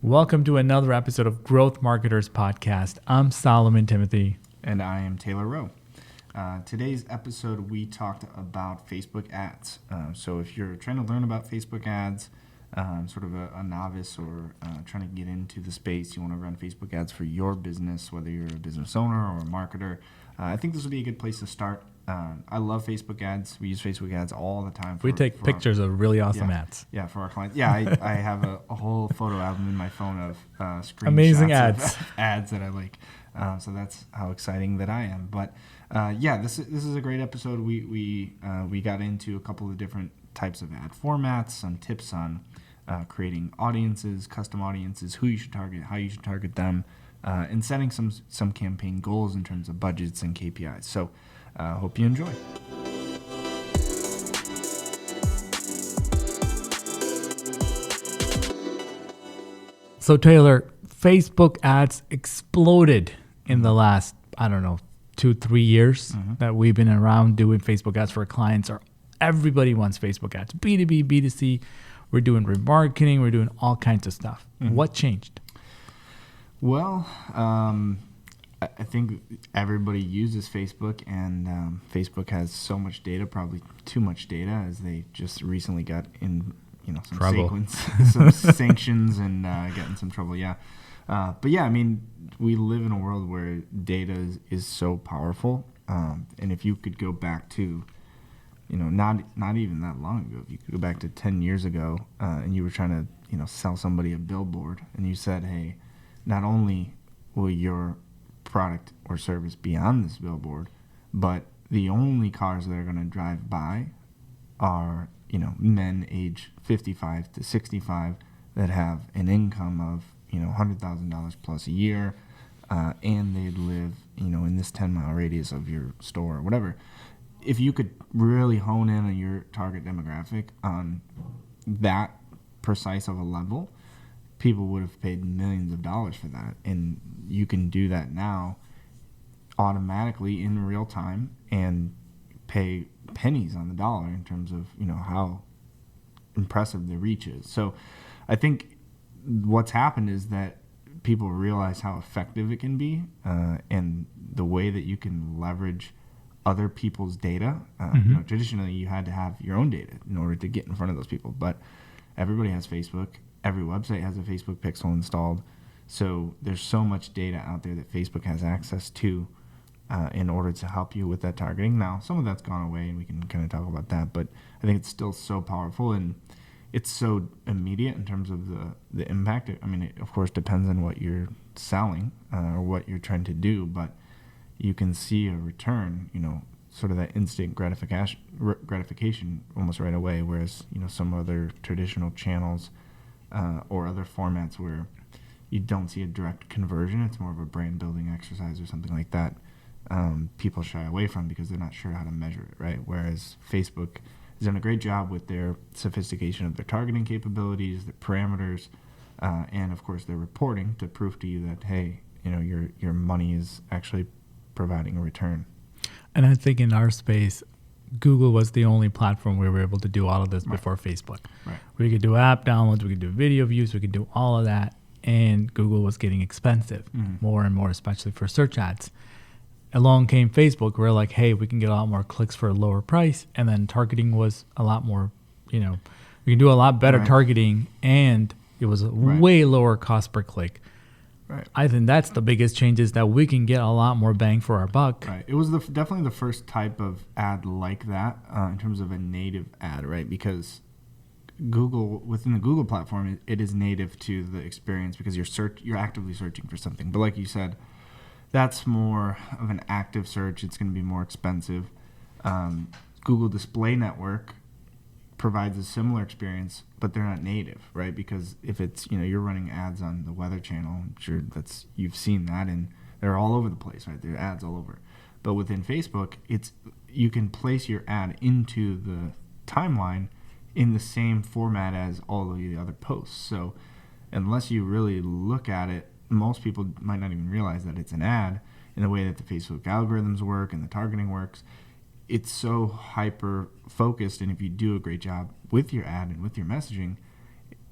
Welcome to another episode of Growth Marketers Podcast. I'm Solomon Timothy. And I am Taylor Rowe. Today's episode, we talked about Facebook ads. So if you're trying to learn about Facebook ads, sort of a novice or trying to get into the space, you want to run Facebook ads for your business, whether you're a business owner or a marketer, I think this would be a good place to start. I love Facebook ads. We use Facebook ads all the time. We take pictures of really awesome ads. Yeah, for our clients. Yeah, I have a whole photo album in my phone of screenshots amazing ads. of ads that I like. So that's how exciting that I am. But this is a great episode. We got into a couple of different types of ad formats, some tips on creating audiences, custom audiences, who you should target, how you should target them, and setting some campaign goals in terms of budgets and KPIs. So hope you enjoy. So Taylor, Facebook ads exploded in the last, 2-3 years that we've been around doing Facebook ads for clients. Or everybody wants Facebook ads, B2B, B2C. We're doing remarketing. We're doing all kinds of stuff. What changed? Well, I think everybody uses Facebook, and Facebook has so much data, probably too much data, as they just recently got in, some trouble. some sanctions and got in some trouble. Yeah, but yeah, I mean, we live in a world where data is so powerful, and if you could go back to, not even that long ago, if you could go back to 10 years ago, and you were trying to, sell somebody a billboard, and you said, hey, not only will your product or service be on this billboard, but the only cars that are going to drive by are, men age 55 to 65 that have an income of, $100,000 plus a year, and they live, in this 10-mile radius of your store or whatever. If you could really hone in on your target demographic on that precise of a level, people would have paid millions of dollars for that. And you can do that now automatically in real time and pay pennies on the dollar in terms of, how impressive the reach is. So I think what's happened is that people realize how effective it can be, and the way that you can leverage other people's data. Traditionally, you had to have your own data in order to get in front of those people. But everybody has Facebook. Every website has a Facebook pixel installed. So there's so much data out there that Facebook has access to in order to help you with that targeting. Now, some of that's gone away, and we can kind of talk about that. But I think it's still so powerful, and it's so immediate in terms of the impact. I mean, it, of course, depends on what you're selling or what you're trying to do, but you can see a return, sort of that instant gratification almost right away, whereas, some other traditional channels or other formats where you don't see a direct conversion, it's more of a brand building exercise or something like that, people shy away from because they're not sure how to measure it, right? Whereas Facebook has done a great job with their sophistication of their targeting capabilities, their parameters, and of course their reporting to prove to you that, hey, your money is actually providing a return. And I think in our space, Google was the only platform where we were able to do all of this before Facebook. Right. We could do app downloads, we could do video views, we could do all of that. And Google was getting expensive more and more, especially for search ads. Along came Facebook. We're like, hey, we can get a lot more clicks for a lower price. And then targeting was a lot more, we can do a lot better targeting, and it was a way lower cost per click. Right. I think that's the biggest change, is that we can get a lot more bang for our buck. Right. It was definitely the first type of ad like that in terms of a native ad, right? Because Google, within the Google platform, it is native to the experience because you're actively searching for something. But like you said, that's more of an active search. It's going to be more expensive. Google Display Network provides a similar experience, but they're not native, right? Because if it's, you're running ads on the Weather Channel, I'm sure you've seen that, and they're all over the place, right? There are ads all over. But within Facebook, you can place your ad into the timeline in the same format as all of the other posts. So unless you really look at it, most people might not even realize that it's an ad in the way that the Facebook algorithms work and the targeting works. It's so hyper focused, and if you do a great job with your ad and with your messaging,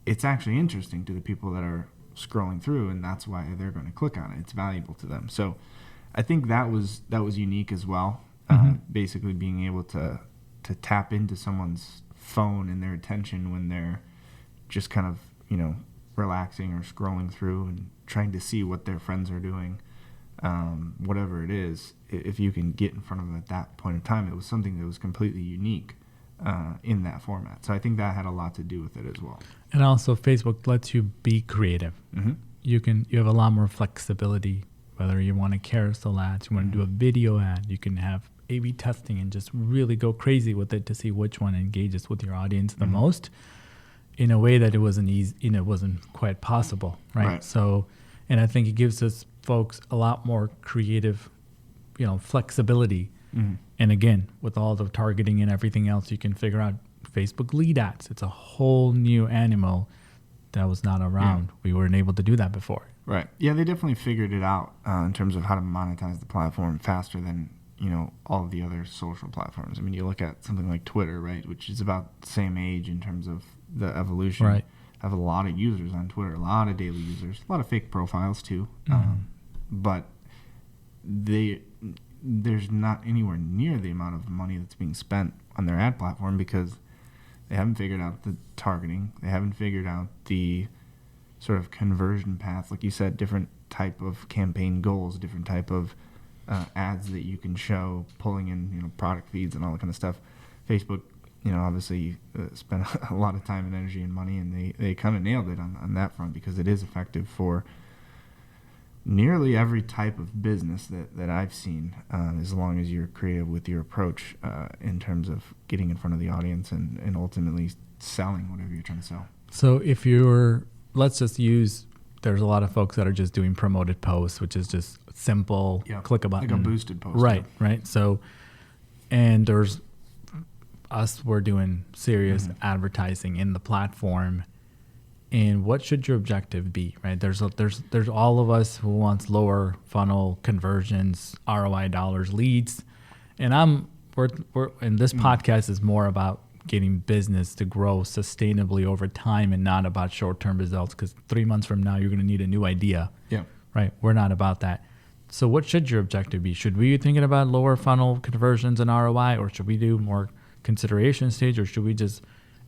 it's actually interesting to the people that are scrolling through, and that's why they're going to click on it. It's valuable to them. So I think that was unique as well. Basically being able to tap into someone's phone and their attention when they're just kind of, relaxing or scrolling through and trying to see what their friends are doing, whatever it is. If you can get in front of them at that point in time, it was something that was completely unique in that format. So I think that had a lot to do with it as well. And also Facebook lets you be creative. You have a lot more flexibility, whether you want a carousel ads, you want to do a video ad, you can have A/B testing and just really go crazy with it to see which one engages with your audience the most, in a way that it wasn't easy, it wasn't quite possible, right? So, and I think it gives us folks a lot more creative, flexibility. And again, with all the targeting and everything else, you can figure out Facebook lead ads. It's a whole new animal that was not around. We weren't able to do that before. Right. Yeah, they definitely figured it out in terms of how to monetize the platform faster than all of the other social platforms. I mean, you look at something like Twitter, right, which is about the same age in terms of the evolution. Right. I have a lot of users on Twitter, a lot of daily users, a lot of fake profiles too. But there's not anywhere near the amount of money that's being spent on their ad platform because they haven't figured out the targeting. They haven't figured out the sort of conversion path, like you said, different type of campaign goals, different type of ads that you can show, pulling in product feeds and all that kind of stuff. Facebook, obviously spent a lot of time and energy and money, and they kind of nailed it on that front because it is effective for nearly every type of business that I've seen, as long as you're creative with your approach in terms of getting in front of the audience and ultimately selling whatever you're trying to sell. So if let's just use, there's a lot of folks that are just doing promoted posts, which is just simple, click a button. Like a boosted post. Right. So, and there's us, we're doing serious advertising in the platform. And what should your objective be, right? There's all of us who wants lower funnel conversions, ROI dollars, leads. And and this podcast is more about getting business to grow sustainably over time and not about short-term results, because 3 months from now, you're going to need a new idea. Yeah. Right. We're not about that. So what should your objective be? Should we be thinking about lower funnel conversions and ROI, or should we do more consideration stage, or should we just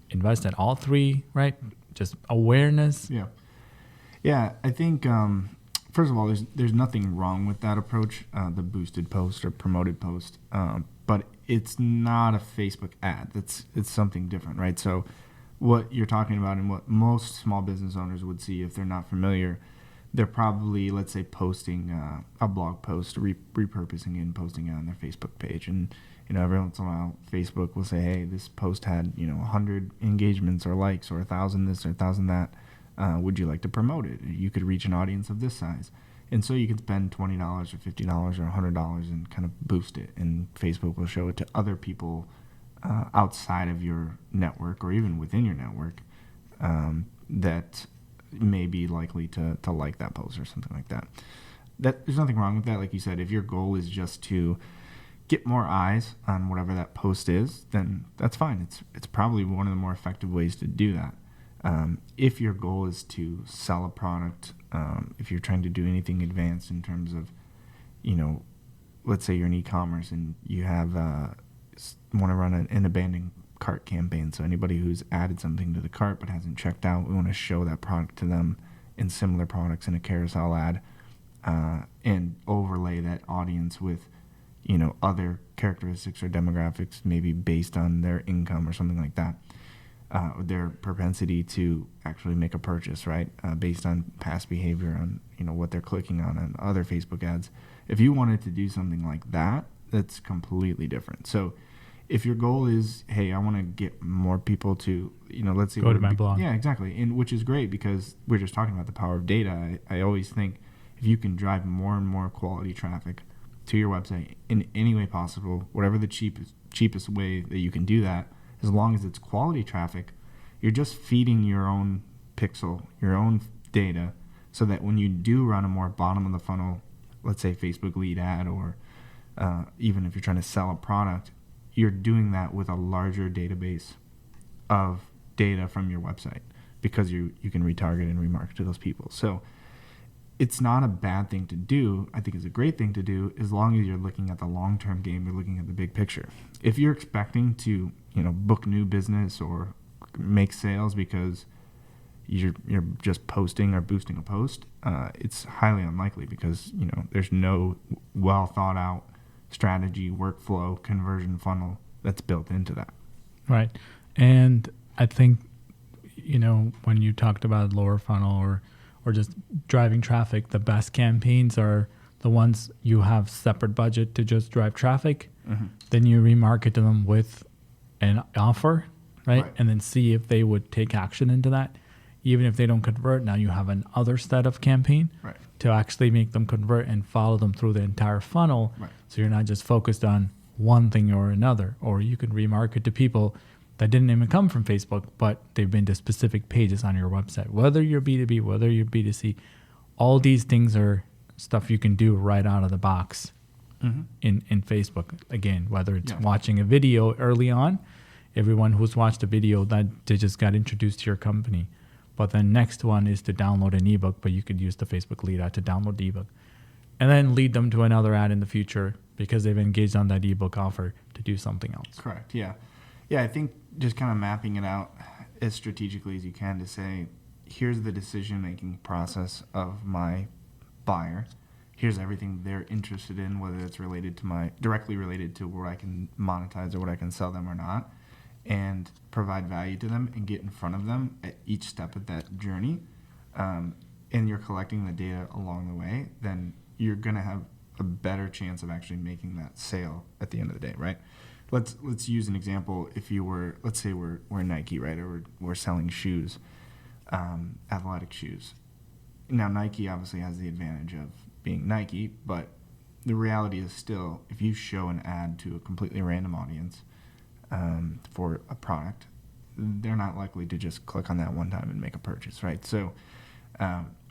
invest in all three, right? Just awareness. Yeah. I think first of all, there's nothing wrong with that approach, the boosted post or promoted post, but it's not a Facebook ad. It's something different, right? So what you're talking about and what most small business owners would see if they're not familiar, they're probably, let's say, posting a blog post, repurposing it and posting it on their Facebook page. And every once in a while, Facebook will say, hey, this post had 100 engagements or likes or 1,000 this or 1,000 that. Would you like to promote it? You could reach an audience of this size. And so you can spend $20 or $50 or $100 and kind of boost it. And Facebook will show it to other people outside of your network or even within your network that may be likely to like that post or something like that. There's nothing wrong with that. Like you said, if your goal is just to get more eyes on whatever that post is, then that's fine. It's probably one of the more effective ways to do that. If your goal is to sell a product, if you're trying to do anything advanced in terms of, let's say you're in e-commerce and you have want to run an abandoned cart campaign. So anybody who's added something to the cart but hasn't checked out, we want to show that product to them in similar products in a carousel ad, and overlay that audience with other characteristics or demographics, maybe based on their income or something like that. Their propensity to actually make a purchase, right? Based on past behavior on, what they're clicking on other Facebook ads. If you wanted to do something like that, that's completely different. So if your goal is, hey, I want to get more people to, let's say go to my blog. Yeah, exactly. And which is great because we're just talking about the power of data. I always think if you can drive more and more quality traffic to your website in any way possible, whatever the cheapest way that you can do that, as long as it's quality traffic, you're just feeding your own pixel, your own data, so that when you do run a more bottom of the funnel, let's say Facebook lead ad, or even if you're trying to sell a product, you're doing that with a larger database of data from your website. because you can retarget and remarket to those people. So it's not a bad thing to do. I think it's a great thing to do as long as you're looking at the long-term game, you're looking at the big picture. If you're expecting to, book new business or make sales because you're just posting or boosting a post, it's highly unlikely because, there's no well thought out strategy, workflow, conversion funnel that's built into that. Right. And I think, when you talked about lower funnel or just driving traffic, the best campaigns are the ones you have separate budget to just drive traffic. Mm-hmm. Then you remarket to them with an offer, right? And then see if they would take action into that. Even if they don't convert, now you have another set of campaign to actually make them convert and follow them through the entire funnel. Right. So you're not just focused on one thing or another. Or you can remarket to people that didn't even come from Facebook, but they've been to specific pages on your website. Whether you're B2B, whether you're B2C, all these things are stuff you can do right out of the box in Facebook. Again, whether it's watching a video early on, everyone who's watched a video that they just got introduced to your company. But the next one is to download an ebook, but you could use the Facebook lead ad to download the ebook. And then lead them to another ad in the future because they've engaged on that ebook offer to do something else. Correct, yeah. Yeah, I think just kind of mapping it out as strategically as you can to say, here's the decision-making process of my buyer. Here's everything they're interested in, whether it's directly related to what I can monetize or what I can sell them or not, and provide value to them and get in front of them at each step of that journey. And you're collecting the data along the way, then you're going to have a better chance of actually making that sale at the end of the day, right? Let's use an example. If you were, let's say we're Nike, right, or we're selling shoes, athletic shoes. Now Nike obviously has the advantage of being Nike, but the reality is still, if you show an ad to a completely random audience for a product, they're not likely to just click on that one time and make a purchase, right? So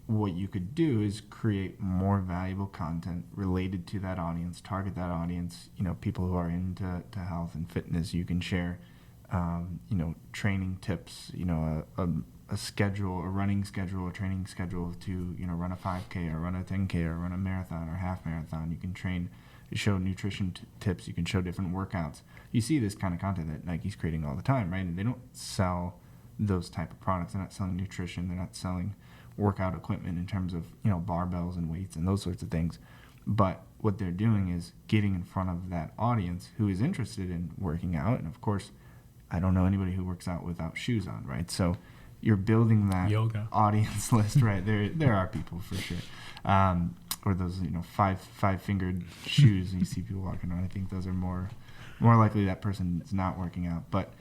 what you could do is create more valuable content related to that audience, target that audience, people who are into health and fitness. You can share, training tips, a schedule, a running schedule, a training schedule to, run a 5K or run a 10K or run a marathon or half marathon. You can show nutrition tips. You can show different workouts. You see this kind of content that Nike's creating all the time, right? And they don't sell those type of products. They're not selling nutrition. They're not selling workout equipment in terms of, barbells and weights and those sorts of things. But what they're doing is getting in front of that audience who is interested in working out. And of course, I don't know anybody who works out without shoes on, right? So you're building that audience list, right? There are people for sure. Or those, five-fingered shoes and you see people walking around. I think those are more likely that person is not working out. But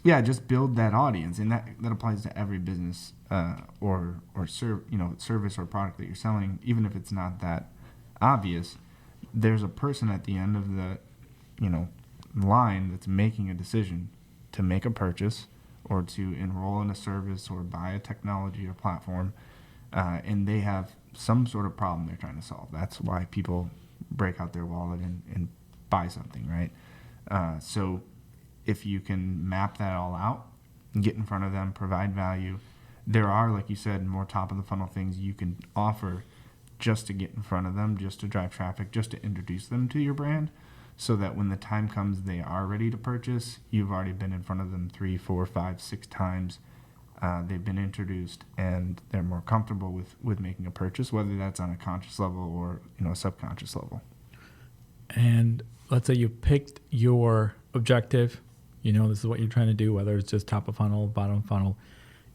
just build that audience, and that applies to every business or service or product that you're selling. Even if it's not that obvious, there's a person at the end of the line that's making a decision to make a purchase or to enroll in a service or buy a technology or platform, and they have some sort of problem they're trying to solve. That's why people break out their wallet and buy something, right? So if you can map that all out, get in front of them, provide value, there are, like you said, more top of the funnel things you can offer just to get in front of them, just to drive traffic, just to introduce them to your brand, so that when the time comes they are ready to purchase, you've already been in front of them 3, 4, 5, 6 times. They've been introduced and they're more comfortable with making a purchase, whether that's on a conscious level or a subconscious level. And let's say you picked your objective, this is what you're trying to do, whether it's just top of funnel, bottom of funnel,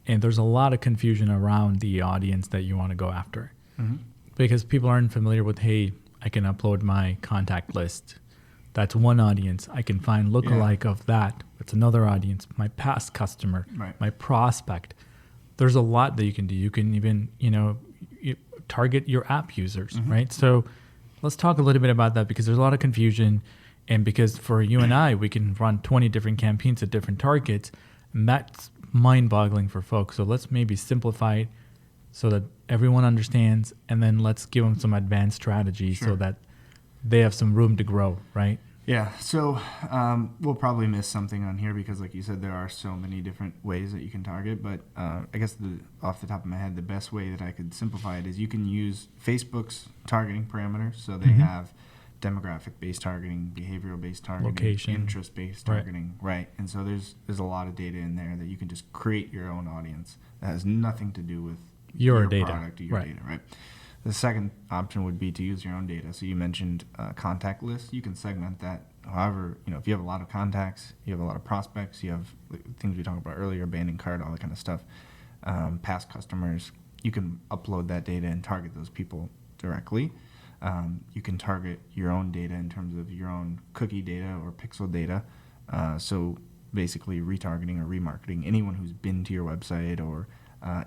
and there's a lot of confusion around the audience that you want to go after. Mm-hmm. Because people aren't familiar with, hey, I can upload my contact list. That's one audience. I can find lookalike of that. That's another audience. My past customer, my prospect. There's a lot that you can do. You can even, target your app users, right? So let's talk a little bit about that, because there's a lot of confusion. And because for you and I, we can run 20 different campaigns at different targets, and that's mind-boggling for folks. So let's maybe simplify it so that everyone understands, and then let's give them some advanced strategies so that they have some room to grow, right? Yeah, so we'll probably miss something on here because, like you said, there are so many different ways that you can target. But I guess off the top of my head, the best way that I could simplify it is you can use Facebook's targeting parameters. So they have demographic-based targeting, behavioral-based targeting, Location. interest-based targeting, right? And so there's a lot of data in there that you can just create your own audience that has nothing to do with Your data. product or your data, right? The second option would be to use your own data. So you mentioned contact lists. You can segment that. However, if you have a lot of contacts, you have a lot of prospects, you have things we talked about earlier, abandoned cart, all that kind of stuff, past customers, you can upload that data and target those people directly. You can target your own data in terms of your own cookie data or pixel data. So basically retargeting or remarketing anyone who's been to your website or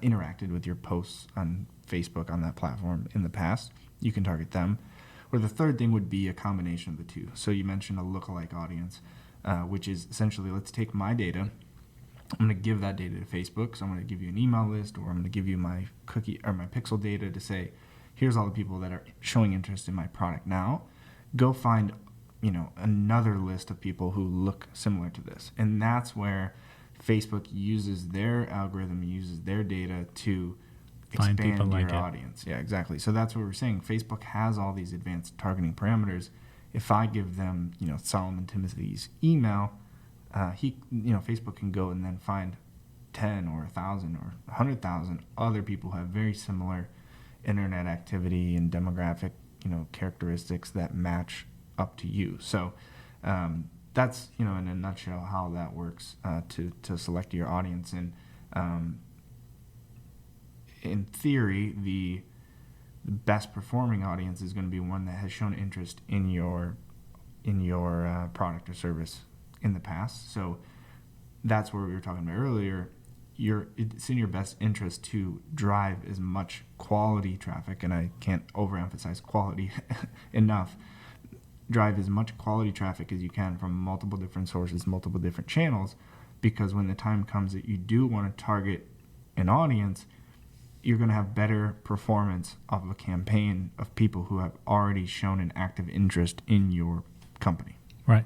interacted with your posts on Facebook on that platform in the past, you can target them. Or the third thing would be a combination of the two. So you mentioned a lookalike audience, which is essentially, let's take my data. I'm going to give that data to Facebook. So I'm going to give you an email list, or I'm going to give you my cookie or my pixel data to say, here's all the people that are showing interest in my product now. Go find, another list of people who look similar to this. And that's where Facebook uses their algorithm, uses their data to Find expand people your like it. audience. Yeah, exactly. So that's what we're saying. Facebook has all these advanced targeting parameters. If I give them, Solomon Timothy's email, Facebook can go and then find 10 or 1,000 or 100,000 other people who have very similar internet activity and demographic, characteristics that match up to you. So that's, in a nutshell, how that works to select your audience. And in theory, the best performing audience is going to be one that has shown interest in your product or service in the past. So that's where we were talking about earlier. It's in your best interest to drive as much quality traffic, and I can't overemphasize quality enough. Drive as much quality traffic as you can from multiple different sources, multiple different channels, because when the time comes that you do want to target an audience, you're going to have better performance of a campaign of people who have already shown an active interest in your company. Right.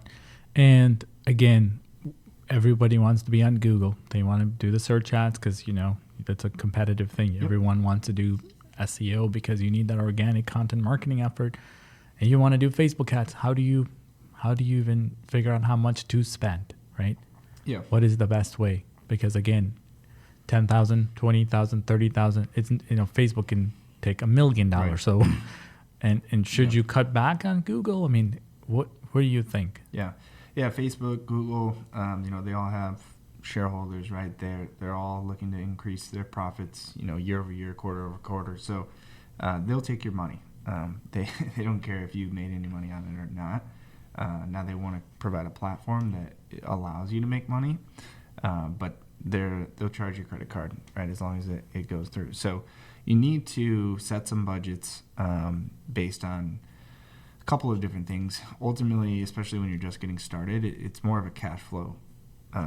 And again, everybody wants to be on Google. They want to do the search ads because, that's a competitive thing. Yep. Everyone wants to do SEO because you need that organic content marketing effort. And you want to do Facebook ads. How do you even figure out how much to spend, right? Yeah. What is the best way? Because again, 10,000, 20,000, 30,000, it's, Facebook can take $1 million. Right. So, and should you cut back on Google? I mean, what do you think? Yeah. Facebook, Google, they all have shareholders, right? They're all looking to increase their profits, year over year, quarter over quarter. So, they'll take your money. They don't care if you've made any money on it or not. Now they want to provide a platform that allows you to make money, but they'll charge your credit card, right, as long as it goes through. So you need to set some budgets based on a couple of different things. Ultimately, especially when you're just getting started, it's more of a cash flow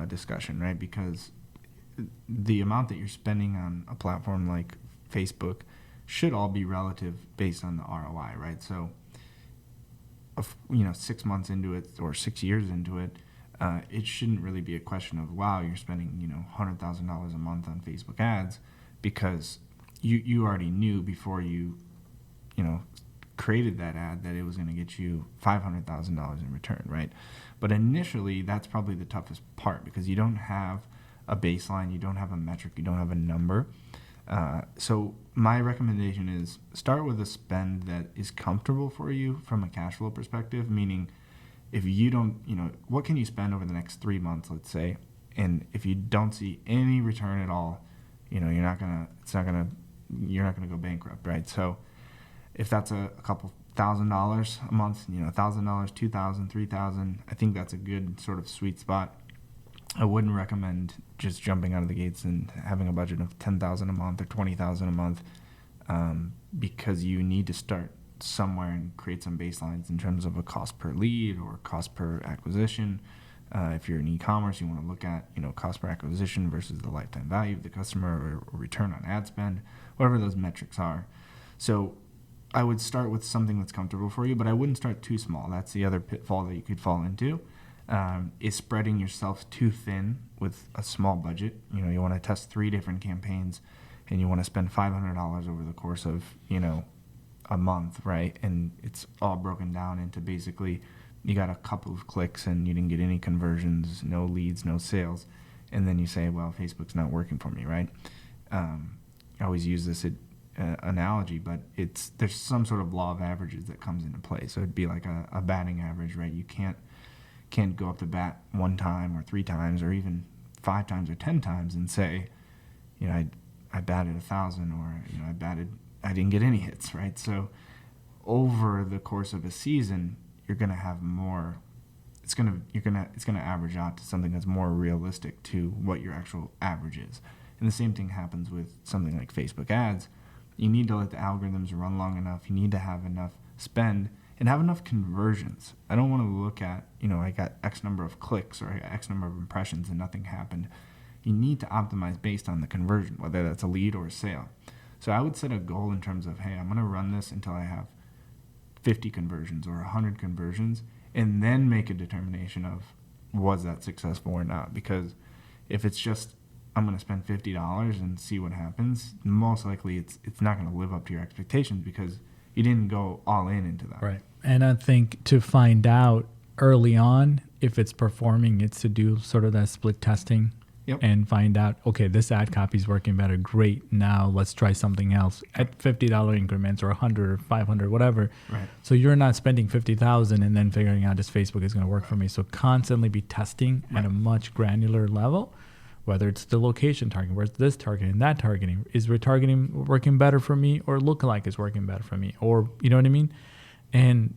discussion, right? Because the amount that you're spending on a platform like Facebook should all be relative based on the ROI, right? So, 6 months into it or 6 years into it, it shouldn't really be a question of, wow, you're spending, $100,000 a month on Facebook ads, because you already knew before you created that ad that it was going to get you $500,000 in return, right? But initially, that's probably the toughest part, because you don't have a baseline, you don't have a metric, you don't have a number. So my recommendation is start with a spend that is comfortable for you from a cash flow perspective, meaning if you don't, what can you spend over the next 3 months, let's say, and if you don't see any return at all, you're not gonna go bankrupt, right? So if that's a couple $1,000 a month, $1,000, $2,000, $3,000, I think that's a good sort of sweet spot. I wouldn't recommend just jumping out of the gates and having a budget of $10,000 a month or $20,000 a month, because you need to start somewhere and create some baselines in terms of a cost per lead or cost per acquisition. If you're in e-commerce, you want to look at cost per acquisition versus the lifetime value of the customer, or return on ad spend, whatever those metrics are. So I would start with something that's comfortable for you, but I wouldn't start too small. That's the other pitfall that you could fall into, is spreading yourself too thin with a small budget. You know, you want to test 3 different campaigns, and you want to spend $500 over the course of, you know, a month, right? And it's all broken down into basically you got a couple of clicks and you didn't get any conversions, no leads, no sales. And then you say, well, Facebook's not working for me, right? I always use this analogy, but there's some sort of law of averages that comes into play. So it'd be like a batting average, right? You can't go up to bat 1 time or 3 times or even 5 times or 10 times and say, you know, I batted 1,000 or, you know, I didn't get any hits, right? So over the course of a season, you're going to have more. It's going to average out to something that's more realistic to what your actual average is. And the same thing happens with something like Facebook ads. You need to let the algorithms run long enough. You need to have enough spend and have enough conversions. I don't want to look at, you know, I got X number of clicks or I got X number of impressions and nothing happened. You need to optimize based on the conversion, whether that's a lead or a sale. So I would set a goal in terms of, hey, I'm going to run this until I have 50 conversions or 100 conversions, and then make a determination of was that successful or not. Because if it's just, I'm going to spend $50 and see what happens, most likely it's not going to live up to your expectations because you didn't go all in into that. Right. And I think to find out early on if it's performing, it's to do sort of that split testing. Yep. And find out, okay, this ad copy is working better. Great. Now let's try something else at $50 increments or 100 or 500, whatever. Right. So you're not spending 50,000 and then figuring out this Facebook is going to work for me. So constantly be testing at a much granular level, whether it's the location targeting, where's this targeting, that targeting, is retargeting working better for me, or lookalike is working better for me, or you know what I mean? And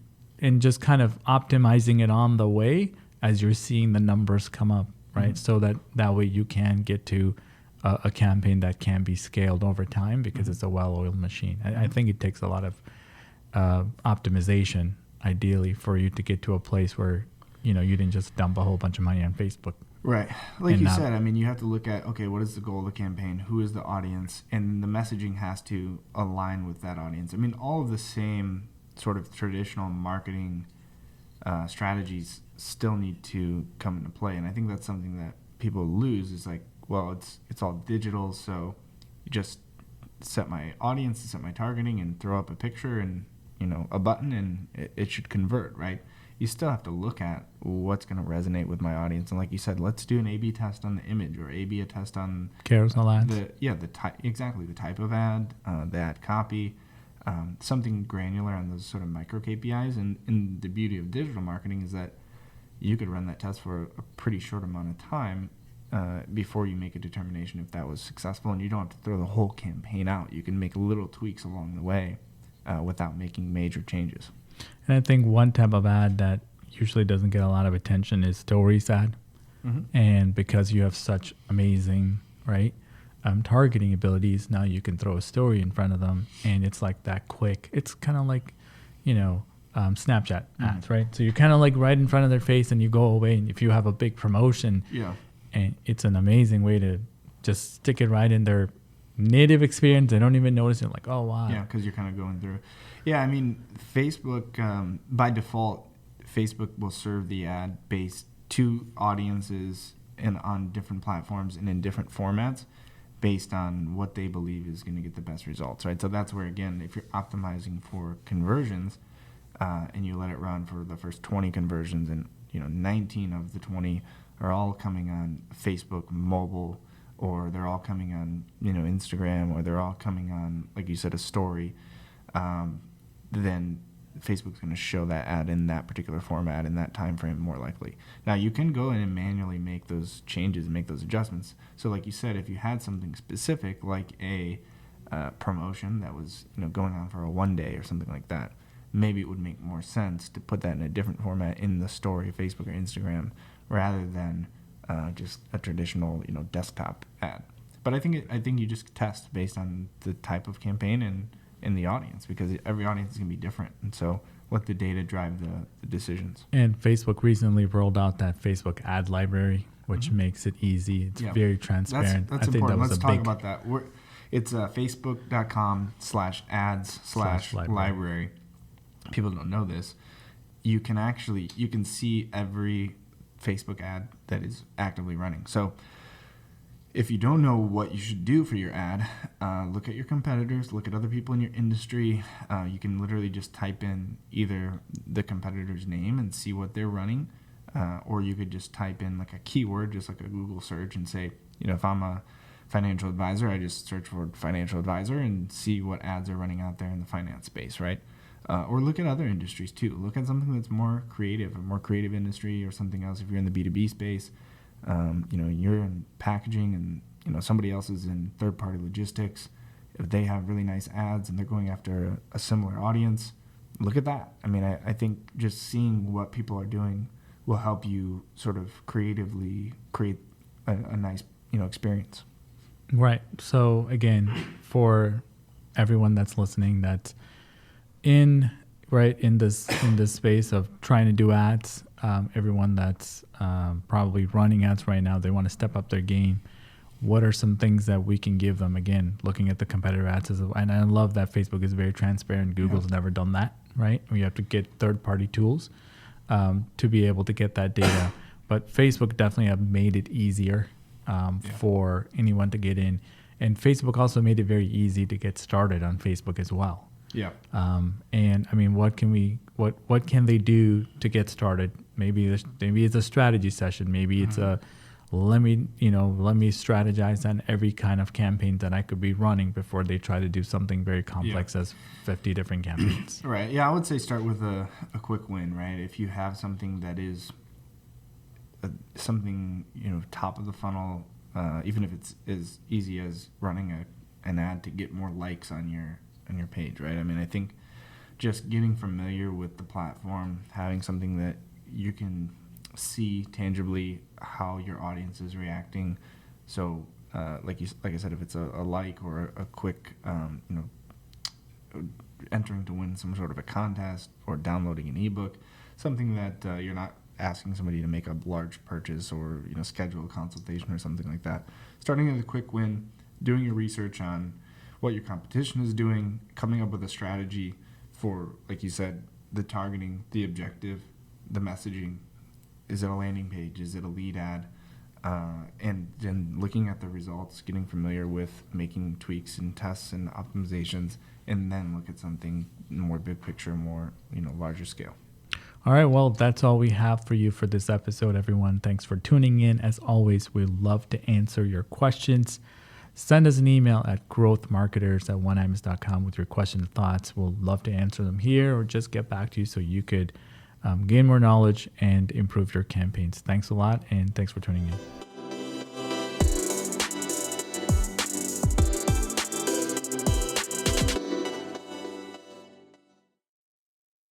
just kind of optimizing it on the way as you're seeing the numbers come up. Right, so that way you can get to a campaign that can be scaled over time because it's a well-oiled machine. I think it takes a lot of optimization, ideally, for you to get to a place where you didn't just dump a whole bunch of money on Facebook. Right, like you said. I mean, you have to look at, okay, what is the goal of the campaign? Who is the audience? And the messaging has to align with that audience. I mean, all of the same sort of traditional marketing strategies still need to come into play, and I think that's something that people lose. Is like, well, it's all digital, so you just set my audience, set my targeting, and throw up a picture and a button, and it should convert, right? You still have to look at what's going to resonate with my audience, and like you said, let's do an A/B test on the image or A/B test on carousel ads. The type of ad, the ad copy. Something granular on those sort of micro KPIs, and the beauty of digital marketing is that you could run that test for a pretty short amount of time before you make a determination if that was successful, and you don't have to throw the whole campaign out. You can make little tweaks along the way without making major changes. And I think one type of ad that usually doesn't get a lot of attention is stories ad. Mm-hmm. And because you have such amazing, targeting abilities, now you can throw a story in front of them, and it's like that quick. It's kind of like, Snapchat ads, right? So you're kind of like right in front of their face, and you go away. And if you have a big promotion, and it's an amazing way to just stick it right in their native experience. They don't even notice it. Like, oh wow. Yeah, because you're kind of going through. Yeah, I mean, Facebook by default, Facebook will serve the ad based to audiences and on different platforms and in different formats, based on what they believe is going to get the best results, right? So that's where, again, if you're optimizing for conversions and you let it run for the first 20 conversions, and 19 of the 20 are all coming on Facebook mobile, or they're all coming on Instagram, or they're all coming on, like you said, a story, then Facebook's going to show that ad in that particular format in that time frame more likely. Now, you can go in and manually make those changes and make those adjustments. So like you said, if you had something specific like a promotion that was going on for a 1 day or something like that, maybe it would make more sense to put that in a different format in the story, Facebook or Instagram, rather than just a traditional desktop ad. But I think you just test based on the type of campaign and the audience, because every audience is going to be different, and so let the data drive the decisions. And Facebook recently rolled out that Facebook ad library, which makes it easy. It's very transparent. That's I think important. that was Let's talk about that. It's facebook.com/ads/library. People don't know this. You can see every Facebook ad that is actively running. So if you don't know what you should do for your ad, look at your competitors, look at other people in your industry. You can literally just type in either the competitor's name and see what they're running, or you could just type in like a keyword, just like a Google search, and say, if I'm a financial advisor, I just search for financial advisor and see what ads are running out there in the finance space, right? Or look at other industries too. Look at something that's more creative, a more creative industry or something else. If you're in the B2B space, you're in packaging and, somebody else is in third-party logistics. If they have really nice ads and they're going after a similar audience, look at that. I mean, I think just seeing what people are doing will help you sort of creatively create a nice, experience. Right. So again, for everyone that's listening, that's in this space of trying to do ads, everyone that's probably running ads right now, they want to step up their game. What are some things that we can give them? Again, looking at the competitor ads, and I love that Facebook is very transparent. Google's never done that, right? We have to get third-party tools to be able to get that data. But Facebook definitely have made it easier for anyone to get in. And Facebook also made it very easy to get started on Facebook as well. Yeah. And I mean, what can they do to get started? Maybe it's a strategy session. Maybe it's a let me strategize on every kind of campaign that I could be running before they try to do something very complex as 50 different campaigns. Right. Yeah, I would say start with a quick win, right? If you have something that is something, top of the funnel, even if it's as easy as running an ad to get more likes on your page, right? I mean, I think just getting familiar with the platform, having something that you can see tangibly how your audience is reacting. So, like I said, if it's a like or a quick, entering to win some sort of a contest or downloading an ebook, something that you're not asking somebody to make a large purchase or schedule a consultation or something like that. Starting with a quick win, doing your research on what your competition is doing, coming up with a strategy for, like you said, the targeting, the objective, the messaging. Is it a landing page? Is it a lead ad? And then looking at the results, getting familiar with making tweaks and tests and optimizations, and then look at something more big picture, more, larger scale. All right, well, that's all we have for you for this episode, everyone. Thanks for tuning in. As always, we love to answer your questions. Send us an email at growthmarketers@oneims.com with your questions and thoughts. We'll love to answer them here or just get back to you so you could gain more knowledge and improve your campaigns. Thanks a lot, and thanks for tuning in.